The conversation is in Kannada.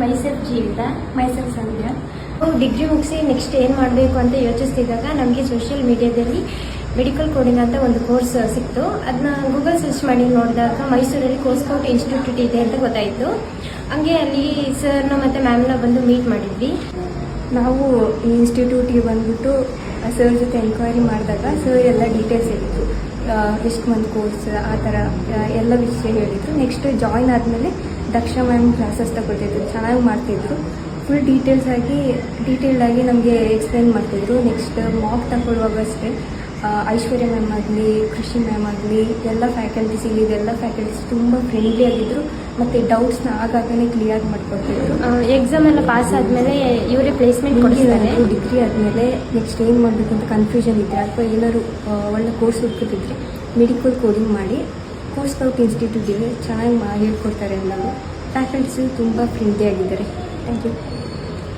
ಮೈಸೆಲ್ಫ್ ಜೀವಿತ. ಮೈಸೆಲ್ಫ್ ಸಂಧ್ಯಾ. ಡಿಗ್ರಿ ಮುಗಿಸಿ ನೆಕ್ಸ್ಟ್ ಏನು ಮಾಡಬೇಕು ಅಂತ ಯೋಚಿಸ್ತಿದ್ದಾಗ ನಮಗೆ ಸೋಷಿಯಲ್ ಮೀಡಿಯಾದಲ್ಲಿ ಮೆಡಿಕಲ್ ಕೋಡಿಂಗ್ ಅಂತ ಒಂದು ಕೋರ್ಸ್ ಸಿಕ್ತು. ಅದನ್ನ ಗೂಗಲ್ ಸರ್ಚ್ ಮಾಡಿ ನೋಡಿದಾಗ ಮೈಸೂರಲ್ಲಿ ಕೋರ್ಸ್ ಸ್ಕೌಟ್ ಇನ್ಸ್ಟಿಟ್ಯೂಟ್ ಇದೆ ಅಂತ ಗೊತ್ತಾಯಿತು. ಹಂಗೆ ಅಲ್ಲಿ ಸರ್ನ ಮತ್ತು ಮ್ಯಾಮ್ನ ಬಂದು ಮೀಟ್ ಮಾಡಿದ್ವಿ. ನಾವು ಈ ಇನ್ಸ್ಟಿಟ್ಯೂಟಿಗೆ ಬಂದ್ಬಿಟ್ಟು ಸರ್ ಜೊತೆ ಎನ್ಕ್ವೈರಿ ಮಾಡಿದಾಗ ಸರ್ ಎಲ್ಲ ಡೀಟೇಲ್ಸ್ ಹೇಳಿದ್ರು, ಎಷ್ಟು ಮಂತ್ ಕೋರ್ಸ್ ಆ ಥರ ಎಲ್ಲ ವಿಷಯ ಹೇಳಿದರು. ನೆಕ್ಸ್ಟ್ ಜಾಯಿನ್ ಆದಮೇಲೆ ದಕ್ಷ ಮ್ಯಾಮ್ ಕ್ಲಾಸಸ್ ತಗೊಳ್ತಿದ್ರು, ಚೆನ್ನಾಗಿ ಮಾಡ್ತಿದ್ರು. ಫುಲ್ ಡೀಟೇಲ್ಡಾಗಿ ನಮಗೆ ಎಕ್ಸ್ಪ್ಲೈನ್ ಮಾಡ್ತಿದ್ರು. ನೆಕ್ಸ್ಟ್ ಮಾಕ್ ತಗೊಳ್ಳುವಾಗ ಅಷ್ಟೇ ಐಶ್ವರ್ಯ ಮ್ಯಾಮ್ ಆಗಲಿ, ಕೃಷಿ ಮ್ಯಾಮ್ ಆಗಲಿ, ಎಲ್ಲ ಫ್ಯಾಕಲ್ಟೀಸ್ ತುಂಬ ಫ್ರೆಂಡ್ಲಿ ಆಗಿದ್ದರು ಮತ್ತು ಡೌಟ್ಸ್ನ ಆಗಾಗನೇ ಕ್ಲಿಯರ್ ಮಾಡ್ಕೊಡ್ತಿದ್ರು. ಎಕ್ಸಾಮ್ ಎಲ್ಲ ಪಾಸ್ ಆದಮೇಲೆ ಇವರೇ ಪ್ಲೇಸ್ಮೆಂಟ್ ಕೊಡ್ತಿದ್ದಾರೆ. ಡಿಗ್ರಿ ಆದಮೇಲೆ ನೆಕ್ಸ್ಟ್ ಏನು ಮಾಡಬೇಕು ಅಂತ ಕನ್ಫ್ಯೂಷನ್ ಇದ್ದರೆ ಅಥವಾ ಏನಾದ್ರು ಒಳ್ಳೆ ಕೋರ್ಸ್ ಹುಡುಕಿದ್ರೆ ಮೆಡಿಕಲ್ ಕೋಡಿಂಗ್ ಮಾಡಿ ಕೋರ್ಸ್ ಸ್ಕೌಟ್ ಇನ್ಸ್ಟಿಟ್ಯೂಟಿಗೆ ಚೆನ್ನಾಗಿ ಹೇಳ್ಕೊಡ್ತಾರೆ. ಎಲ್ಲರೂ ಫ್ಯಾಕಲ್ಟೀಸು ತುಂಬ ಫ್ರೆಂಡ್ಲಿ ಆಗಿದ್ದಾರೆ. Thank you.